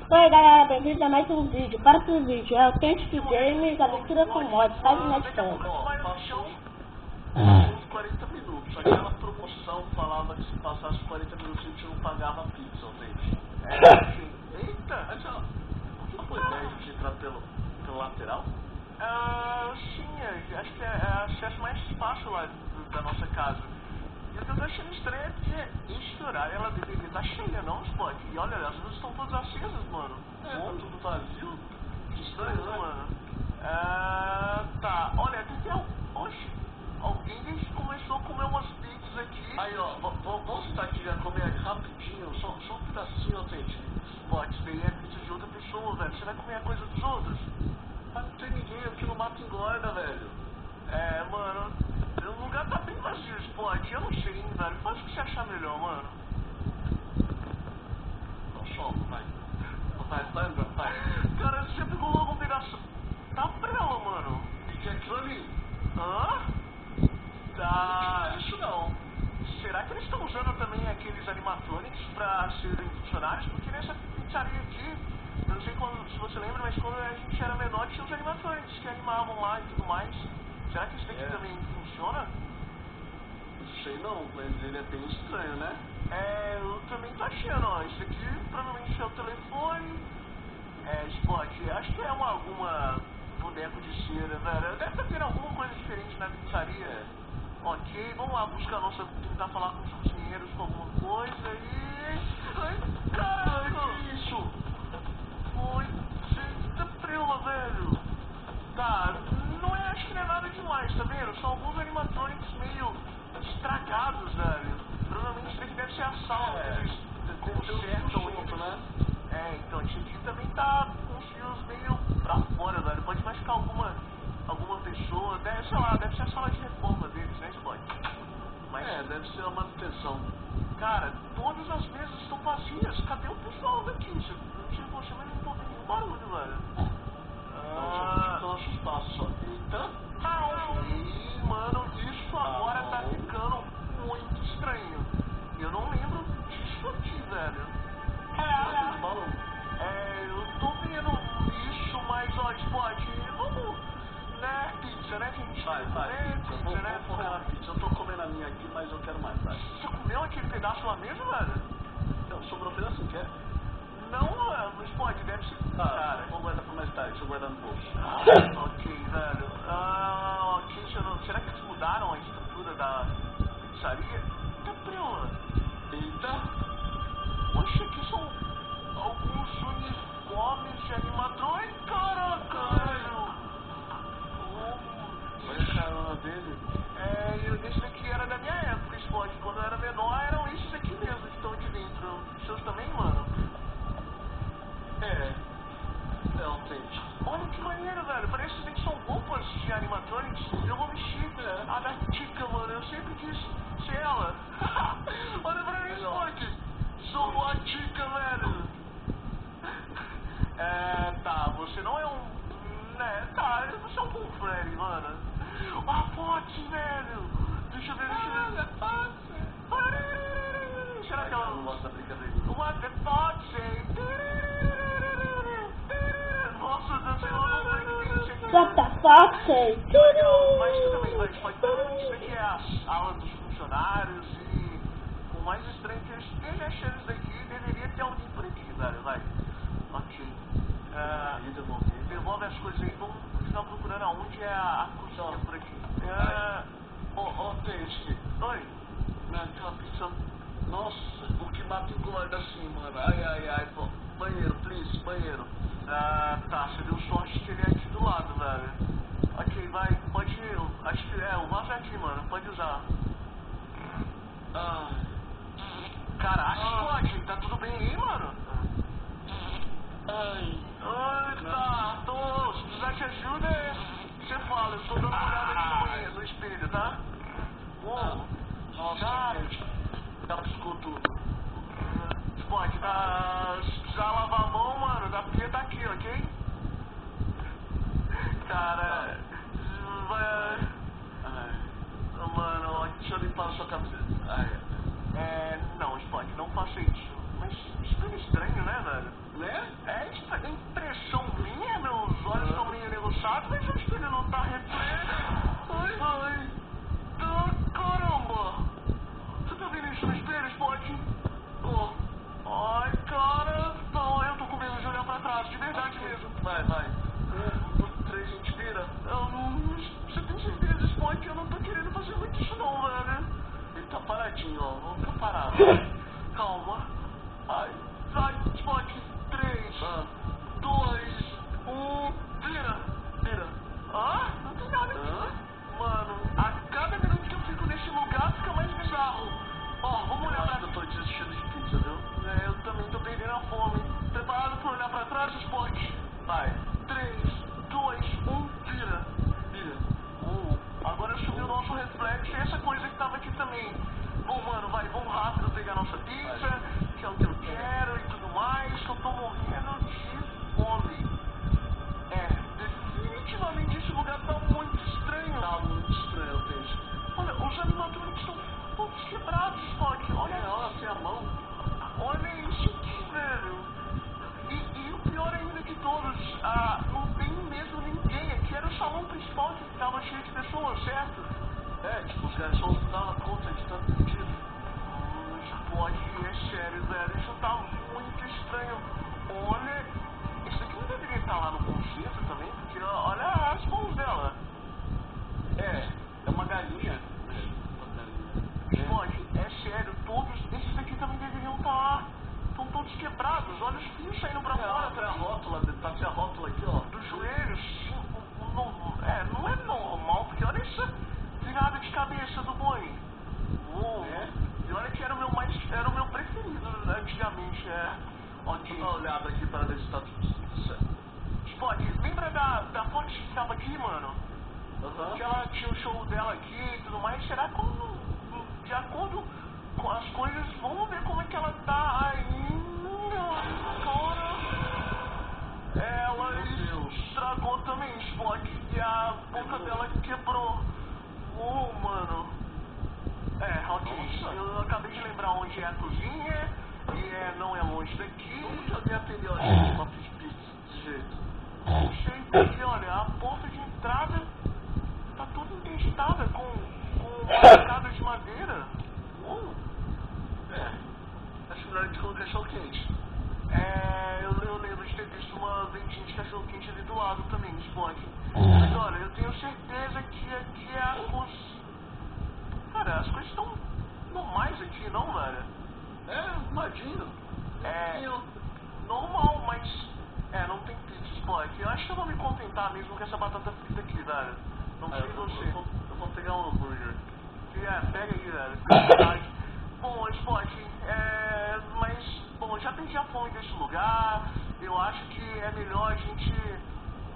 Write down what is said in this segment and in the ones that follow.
Oi galera, bem-vindos a mais um vídeo. Para o vídeo é Authentic Games, aventura com mods, tá de Netflix. Passou uns 40 minutos. Aquela promoção falava que se passasse 40 minutos a gente não pagava pixel, gente. Eita, não foi ideia de entrar pelo lateral? Sim, acho que é acesso mais fácil lá da nossa casa. E o que eu tô achando estranho é que este horário ela deveria estar cheia, não, Spot? E olha, as luzes estão todas acesas, mano. Tá tudo vazio. Que estranho, né, mano? Tá, olha, aqui tem oxe, alguém começou a comer umas pizzas aqui. Aí, ó, vamos sentar aqui a comer rapidinho, só um pedacinho, gente. Spot, isso daí é pizza de outra pessoa, velho. Você vai comer a coisa dos outros? Mas não tem ninguém aqui no mato engorda, velho. Mano, o lugar tá bem vazio, Spot. Eu não sei, hein, velho. Faz o que você achar melhor, mano. Não, só, vai. Vai. Cara, você pegou logo um pedaço da prela, mano. O que é aquilo ali? Hã? Tá. Não, isso não. Será que eles estão usando também aqueles animatronics pra serem funcionários? Porque nessa pizzaria aqui, eu não sei se você lembra, mas quando a gente era menor tinha os animatronics que animavam lá e tudo mais. Será que isso daqui também funciona? Não sei não, mas ele é bem estranho, né? Eu também tô achando, ó. Isso aqui provavelmente é o telefone. Spot, acho que é alguma boneco de cera, velho. Deve estar tendo alguma coisa diferente na pizzaria. Ok, vamos lá tentar falar com os cozinheiros com alguma coisa e... Ai, caralho! Que isso? Oi, gente, tá prela, velho. Tá, acho que não é nada demais, tá vendo? São alguns animatronics meio estragados, velho. Provavelmente isso aqui deve ser a sala que eles consertam eles, né? Então, esse aqui também tá com os fios meio pra fora, velho. Pode machucar alguma pessoa, deve ser a sala de reforma deles, né, Spot? Mas... deve ser a manutenção. Cara, todas as mesas estão vazias. Cadê o pessoal daqui? Não sei você, mas não tô vendo nenhum barulho, velho. Nosso espaço só. Eita. E, mano, isso agora tá ficando muito estranho. Eu não lembro disso aqui, velho. Eu tô vendo isso, mas ó, Spot, vamos, né, pizza, né, gente? Vai, pizza, né? Vamos focar na pizza. Eu tô comendo a minha aqui, mas eu quero mais, vai. Você comeu aquele pedaço lá mesmo, velho? Não, sobrou um pedacinho, quer? Não, Spot, deve ser... Cara, vou guardar pra mais tarde, deixa eu guardar no bolso. Ok, velho. Será que eles mudaram a estrutura da pizzaria? Tá prela. Eita. Poxa, aqui são alguns uniformes de animatrônica. Caraca, velho. Olha a carona dele. Esse daqui era da minha época, Spot. Quando eu era menor, eram esses aqui mesmo que estão aqui dentro. Os seus também, mano? Autêntico. Olha que maneiro, velho. Parece que são roupas de animatronics. Eu vou vestir a da Tica, mano. Eu sempre quis ser ela. Olha pra mim, Spot. Sou a Tica, velho. Tá. Você não é tá. Você é um bom Freddy, mano. A Fox, velho. Deixa eu ver. Será que ela não gosta da brincadeira? What the Fox, What the fuck, say? Que legal, mas tudo bem, mas isso aqui é a sala dos funcionários e o mais estranho que eu esteja achando isso daqui, deveria ter alguém por aqui, velho, vai. Ok. Devolve as coisas aí, vamos continuar procurando aonde é a cozinha por aqui. Tente. Oi. Aquela pizza. Nossa, o que mata engorda assim, mano. Ai, pô. Banheiro, please, banheiro. Tá, você deu sorte que ele é aqui do lado, velho. Ok, vai, pode ir. Acho que o vaso é aqui, mano. Pode usar. Caraca, Spot, tá tudo bem aí, mano? Tá, se precisar de ajuda, você fala. Eu tô dando uma olhada aqui no banheiro, no espelho, tá? Nossa, já piscou tudo. Spot, Vai. 1, 2, 3, a gente vira. Você tem certeza, Spock? Eu não tô querendo fazer muito isso não, velho. Ele tá paradinho, ó. Vamos ficar parado. Calma. Vai, Spock. 3, 2, 1, vira. Não tem nada aqui. Mano, a cada minuto que eu fico nesse lugar fica mais bizarro. Vamos olhar pra... Eu tô desistindo de pizza, viu? Eu também tô perdendo a fome. Preparado pra olhar pra trás, Spock? Vai. 3, 2, 1, vira. Agora subiu o nosso reflexo e essa coisa que tava aqui também. Bom, mano, vamos rápido pegar nossa pizza, que é o que eu quero e tudo mais, que eu tô morrendo de fome. Definitivamente esse lugar tá muito estranho. Tá muito estranho, eu vejo. Olha, os animatrônicos estão todos quebrados, Spock. Olha assim a mão. Olha isso aqui, velho. E o pior ainda de todos, não tem mesmo ninguém aqui. Era o salão principal que tava cheio de pessoas, certo? Tipo, os garçons não davam conta de tanto pedido. Spock, é sério, velho. Isso tá muito estranho. Olha, isso aqui não deveria estar lá no concerto também, porque olha as mãos dela. É uma galinha. Spock, é sério, todos esses daqui também deveriam estar lá. Estão todos quebrados, olha os fios saindo pra fora. Tá a rótula aqui, ó. Dos joelhos, não é normal, porque olha essa virada de cabeça do boi. E olha que era o meu preferido antigamente, Ok. Dá uma olhada aqui para ver se tá tudo certo. Spock, lembra da fonte que estava aqui, mano? Que ela tinha o show dela aqui e tudo mais. Será que de acordo com as coisas, vamos ver como é que ela tá ainda, cara? Ela estragou também, Spock, e a boca dela quebrou. Mano. Ok. Eu acabei de lembrar onde é a cozinha. E não é longe daqui. Como que alguém atendeu a gente pra pedir pizza desse jeito? Não sei, porque olha, a porta de entrada tá toda intestada com marcadas de madeira. Acho melhor a gente colocar cachorro quente. Eu lembro de ter visto uma vendinha de cachorro quente ali do lado também, Spock. Mas olha, eu tenho certeza que aqui é a cozinha. Cara, as coisas estão normais aqui, não, velho? Arrumadinho. Normal, mas... não tem pizza, Spock. Eu acho que eu vou me contentar mesmo com essa batata frita aqui, velho. Não sei você. Eu vou pegar um hambúrguer. Pega aí, velho. Bom, Spock, já perdi a fome desse lugar. Eu acho que é melhor a gente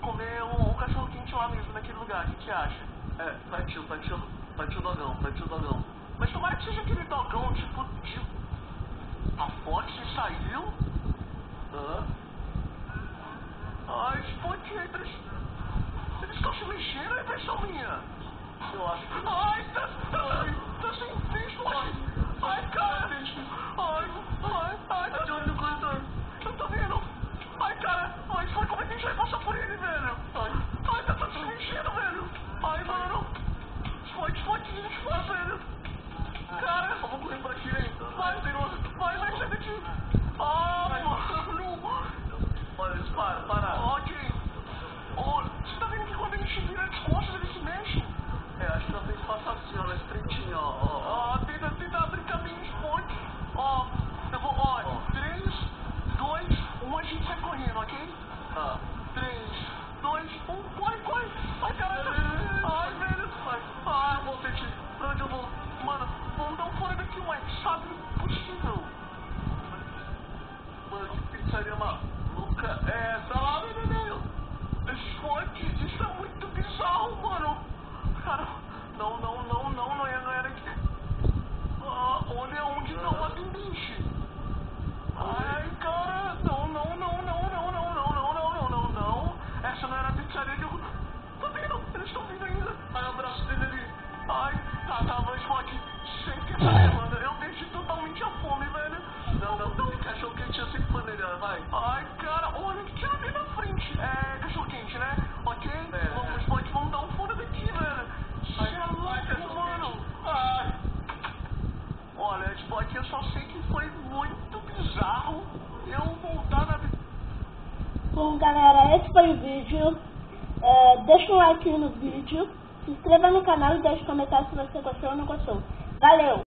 comer um cachorro quente lá mesmo, naquele lugar. O que você acha? Partiu dogão. Mas tomara que seja aquele dogão, tipo... A Fox saiu? Spock, eles estão se mexendo, é impressão minha. Eu acho que... tá sem fim, cara. Tá de olho no corredor. Eu tô vendo. Cara. Spock, como é que a gente vai passar por ele, velho? Tá tudo se mexendo, velho. Mano. Spock, o que a gente faz, velho? Cara, vamos correr por aqui, hein? Vai, sai daqui. Mano. Olha, para. Ok. Você tá vendo que quando a gente vira de costas, ele se mexe? Acho que ela tem que passar assim, ó, na estreitinha, ó. Tenta abrir caminho, Spock. Eu vou, 3, 2, 1, a gente sai correndo, ok? 3, 2, 1, corre. Ai, caralho. Velho. Eu vou ter que... Pra onde eu vou? Mano, vamos dar um fora daqui, mais rápido possível. Mano, que pizzaria maluca é essa lá, meu? Spock, isso é muito bizarro, mano. Cara, não era aqui. Olha onde tá o atendente. Ai, cara, não. Essa não era a pizzaria de... Tá vendo? Eles estão vindo ainda. O braço dele ali. Tá, Spock, sem querer, mano. Eu perdi totalmente a fome, velho. Não, cachorro quente eu sempre foi melhor, vai. Cara, olha o que tinha ali na frente. Cachorro quente, né? Ok? Vamos, Spock, vamos dar um fora daqui, velho. Você é louco, mano. Olha, Spock, eu só sei que foi muito bizarro eu voltar na... Bom, galera, esse foi o vídeo. Deixa um like no vídeo, se inscreva no canal e deixe um comentário se você gostou ou não gostou. Valeu!